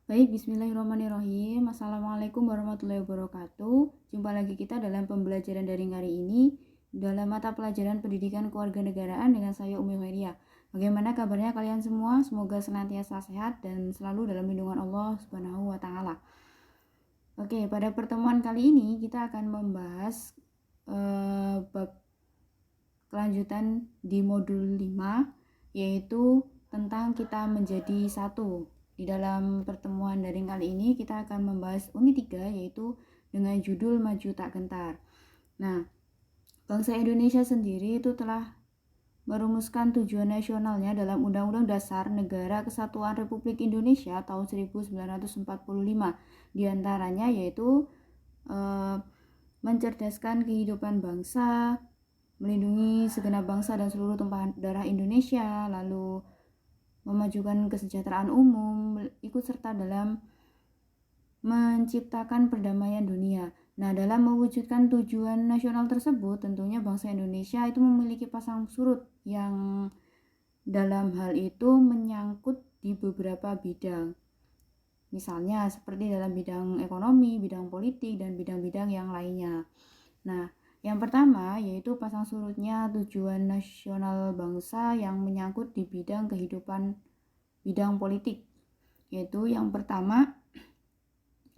Baik, bismillahirrahmanirrahim. Assalamualaikum warahmatullahi wabarakatuh. Jumpa lagi kita dalam pembelajaran daring hari ini dalam mata pelajaran pendidikan kewarganegaraan dengan saya Umi Khairia. Bagaimana kabarnya kalian semua? Semoga senantiasa sehat dan selalu dalam lindungan Allah Subhanahu wa taala. Oke, pada pertemuan kali ini kita akan membahas bab kelanjutan di modul 5, yaitu tentang kita menjadi satu. Di dalam pertemuan daring kali ini kita akan membahas unit 3, yaitu dengan judul Maju Tak Gentar. Nah, bangsa Indonesia sendiri itu telah merumuskan tujuan nasionalnya dalam Undang-Undang Dasar Negara Kesatuan Republik Indonesia tahun 1945. Di antaranya yaitu mencerdaskan kehidupan bangsa, melindungi segenap bangsa dan seluruh tumpahan darah Indonesia, lalu memajukan kesejahteraan umum, ikut serta dalam menciptakan perdamaian dunia. Nah, dalam mewujudkan tujuan nasional tersebut, tentunya bangsa Indonesia itu memiliki pasang surut yang dalam hal itu menyangkut di beberapa bidang. Misalnya seperti dalam bidang ekonomi, bidang politik, dan bidang-bidang yang lainnya. Nah, yang pertama yaitu pasang surutnya tujuan nasional bangsa yang menyangkut di bidang kehidupan bidang politik. Yaitu yang pertama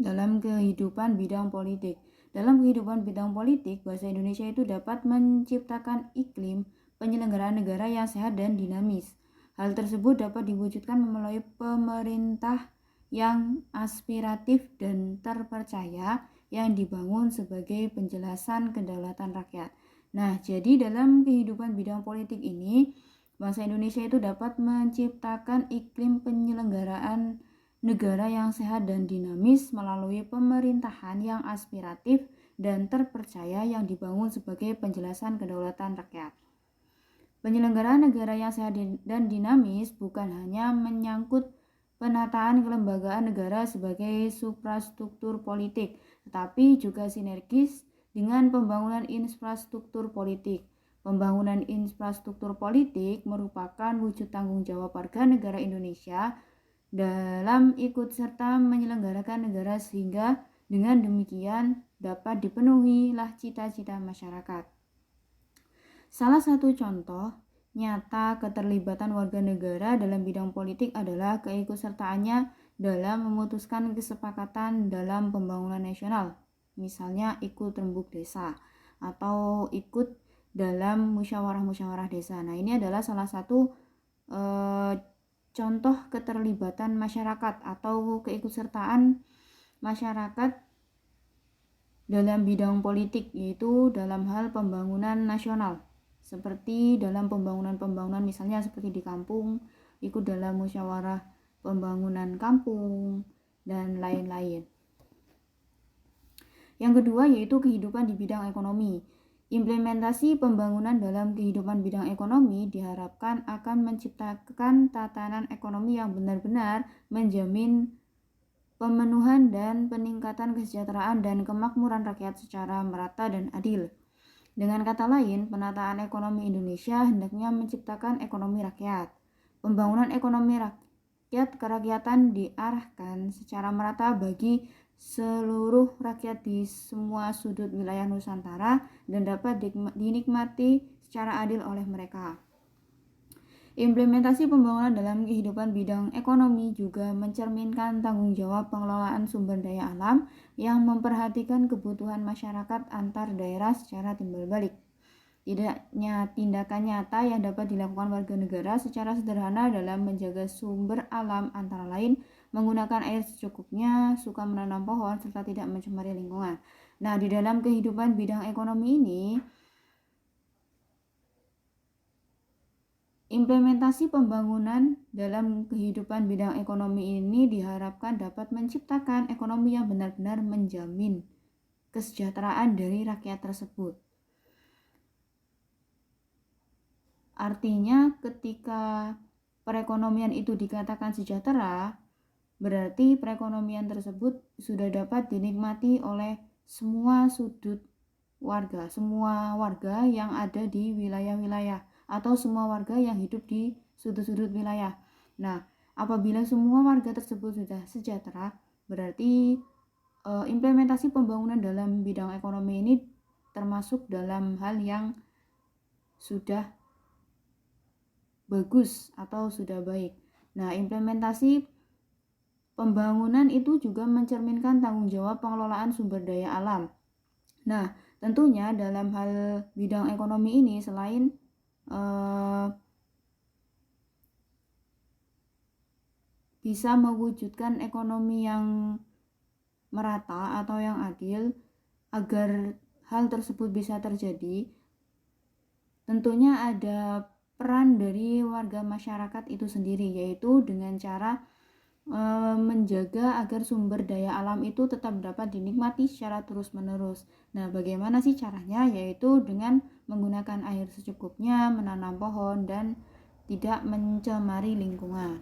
dalam kehidupan bidang politik. Dalam kehidupan bidang politik, bahasa Indonesia itu dapat menciptakan iklim penyelenggaraan negara yang sehat dan dinamis. Hal tersebut dapat diwujudkan melalui pemerintah yang aspiratif dan terpercaya yang dibangun sebagai penjelasan kedaulatan rakyat. Nah, jadi dalam kehidupan bidang politik ini, bangsa Indonesia itu dapat menciptakan iklim penyelenggaraan negara yang sehat dan dinamis melalui pemerintahan yang aspiratif dan terpercaya yang dibangun sebagai penjelasan kedaulatan rakyat. Penyelenggaraan negara yang sehat dan dinamis bukan hanya menyangkut penataan kelembagaan negara sebagai suprastruktur politik, tetapi juga sinergis dengan pembangunan infrastruktur politik. Pembangunan infrastruktur politik merupakan wujud tanggung jawab warga negara Indonesia dalam ikut serta menyelenggarakan negara sehingga dengan demikian dapat dipenuhilah cita-cita masyarakat. Salah satu contoh nyata keterlibatan warga negara dalam bidang politik adalah keikutsertaannya dalam memutuskan kesepakatan dalam pembangunan nasional, misalnya ikut rembuk desa atau ikut dalam musyawarah-musyawarah desa. Nah, ini adalah salah satu contoh keterlibatan masyarakat atau keikutsertaan masyarakat dalam bidang politik, yaitu dalam hal pembangunan nasional, seperti dalam pembangunan misalnya seperti di kampung, ikut dalam musyawarah pembangunan kampung, dan lain-lain. Yang kedua yaitu kehidupan di bidang ekonomi. Implementasi pembangunan dalam kehidupan bidang ekonomi diharapkan akan menciptakan tatanan ekonomi yang benar-benar menjamin pemenuhan dan peningkatan kesejahteraan dan kemakmuran rakyat secara merata dan adil. Dengan kata lain, penataan ekonomi Indonesia hendaknya menciptakan ekonomi rakyat. Pembangunan ekonomi rakyat kerakyatan diarahkan secara merata bagi seluruh rakyat di semua sudut wilayah Nusantara dan dapat dinikmati secara adil oleh mereka. Implementasi pembangunan dalam kehidupan bidang ekonomi juga mencerminkan tanggung jawab pengelolaan sumber daya alam yang memperhatikan kebutuhan masyarakat antar daerah secara timbal balik. Tidaknya tindakan nyata yang dapat dilakukan warga negara secara sederhana dalam menjaga sumber alam antara lain menggunakan air secukupnya, suka menanam pohon, serta tidak mencemari lingkungan. Nah, di dalam kehidupan bidang ekonomi ini, implementasi pembangunan dalam kehidupan bidang ekonomi ini diharapkan dapat menciptakan ekonomi yang benar-benar menjamin kesejahteraan dari rakyat tersebut. Artinya ketika perekonomian itu dikatakan sejahtera, berarti perekonomian tersebut sudah dapat dinikmati oleh semua sudut warga, semua warga yang ada di wilayah-wilayah atau semua warga yang hidup di sudut-sudut wilayah. Nah, Apabila semua warga tersebut sudah sejahtera, berarti implementasi pembangunan dalam bidang ekonomi ini termasuk dalam hal yang sudah bagus atau sudah baik. Nah, implementasi pembangunan itu juga mencerminkan tanggung jawab pengelolaan sumber daya alam. Nah, tentunya dalam hal bidang ekonomi ini selain bisa mewujudkan ekonomi yang merata atau yang adil, agar hal tersebut bisa terjadi, tentunya ada peran dari warga masyarakat itu sendiri, yaitu dengan cara menjaga agar sumber daya alam itu tetap dapat dinikmati secara terus-menerus. Nah, bagaimana sih caranya? Yaitu dengan menggunakan air secukupnya, menanam pohon, dan tidak mencemari lingkungan.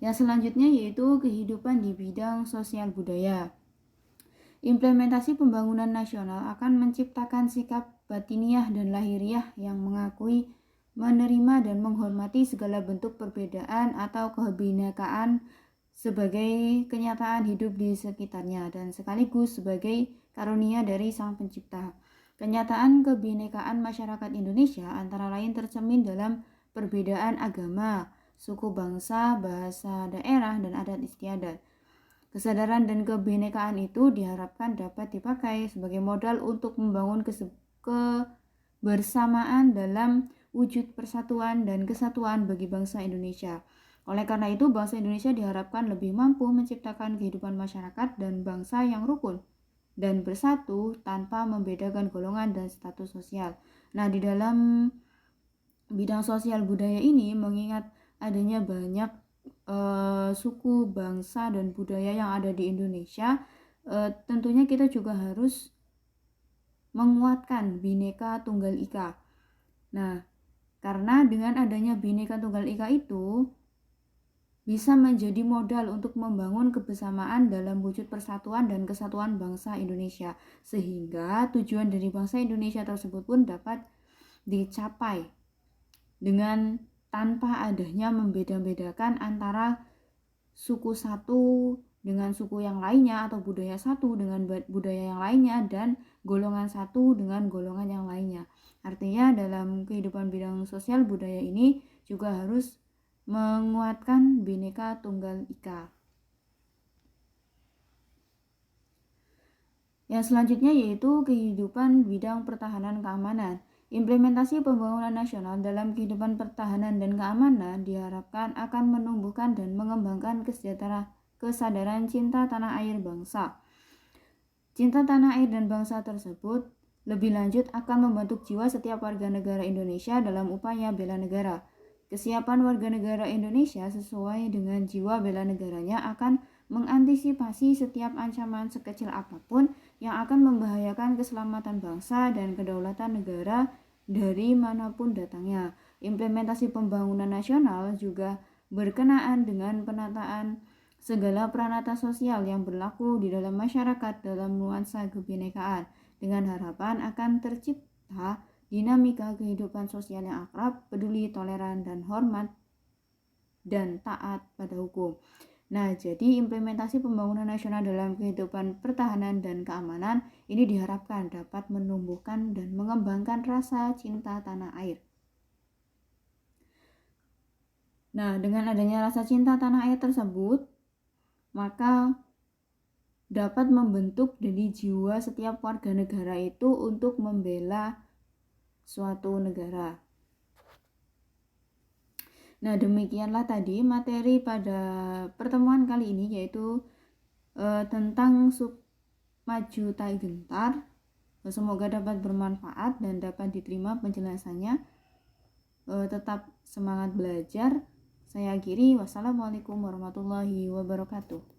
Yang selanjutnya yaitu kehidupan di bidang sosial budaya. Implementasi pembangunan nasional akan menciptakan sikap batiniah dan lahiriah yang mengakui, menerima, dan menghormati segala bentuk perbedaan atau kebinekaan sebagai kenyataan hidup di sekitarnya dan sekaligus sebagai karunia dari Sang Pencipta. Kenyataan kebinekaan masyarakat Indonesia antara lain tercermin dalam perbedaan agama, suku bangsa, bahasa daerah, dan adat istiadat. Kesadaran dan kebinekaan itu diharapkan dapat dipakai sebagai modal untuk membangun kebersamaan dalam wujud persatuan dan kesatuan bagi bangsa Indonesia. Oleh karena itu, bangsa Indonesia diharapkan lebih mampu menciptakan kehidupan masyarakat dan bangsa yang rukun dan bersatu tanpa membedakan golongan dan status sosial. Nah, di dalam bidang sosial budaya ini, mengingat adanya banyak suku, bangsa, dan budaya yang ada di Indonesia, tentunya kita juga harus menguatkan Bhinneka Tunggal Ika. Nah, karena dengan adanya Bhinneka Tunggal Ika itu bisa menjadi modal untuk membangun kebersamaan dalam wujud persatuan dan kesatuan bangsa Indonesia, sehingga tujuan dari bangsa Indonesia tersebut pun dapat dicapai dengan tanpa adanya membeda-bedakan antara suku satu dengan suku yang lainnya atau budaya satu dengan budaya yang lainnya dan golongan satu dengan golongan yang lainnya. Artinya dalam kehidupan bidang sosial budaya ini juga harus menguatkan Bhinneka Tunggal Ika. Yang selanjutnya yaitu kehidupan bidang pertahanan keamanan. Implementasi pembangunan nasional dalam kehidupan pertahanan dan keamanan diharapkan akan menumbuhkan dan mengembangkan kesadaran cinta tanah air bangsa. Cinta tanah air dan bangsa tersebut lebih lanjut akan membentuk jiwa setiap warga negara Indonesia dalam upaya bela negara. Kesiapan warga negara Indonesia sesuai dengan jiwa bela negaranya akan mengantisipasi setiap ancaman sekecil apapun yang akan membahayakan keselamatan bangsa dan kedaulatan negara dari manapun datangnya. Implementasi pembangunan nasional juga berkenaan dengan penataan segala peranata sosial yang berlaku di dalam masyarakat dalam nuansa kebinekaan, dengan harapan akan tercipta dinamika kehidupan sosial yang akrab, peduli, toleran, dan hormat, dan taat pada hukum. Nah, jadi implementasi pembangunan nasional dalam kehidupan pertahanan dan keamanan ini diharapkan dapat menumbuhkan dan mengembangkan rasa cinta tanah air. Nah, dengan adanya rasa cinta tanah air tersebut, maka dapat membentuk dari jiwa setiap warga negara itu untuk membela suatu negara. Nah, demikianlah tadi materi pada pertemuan kali ini, yaitu tentang sub maju tak gentar. Semoga dapat bermanfaat dan dapat diterima penjelasannya. Tetap semangat belajar. Saya akhiri. Wassalamualaikum warahmatullahi wabarakatuh.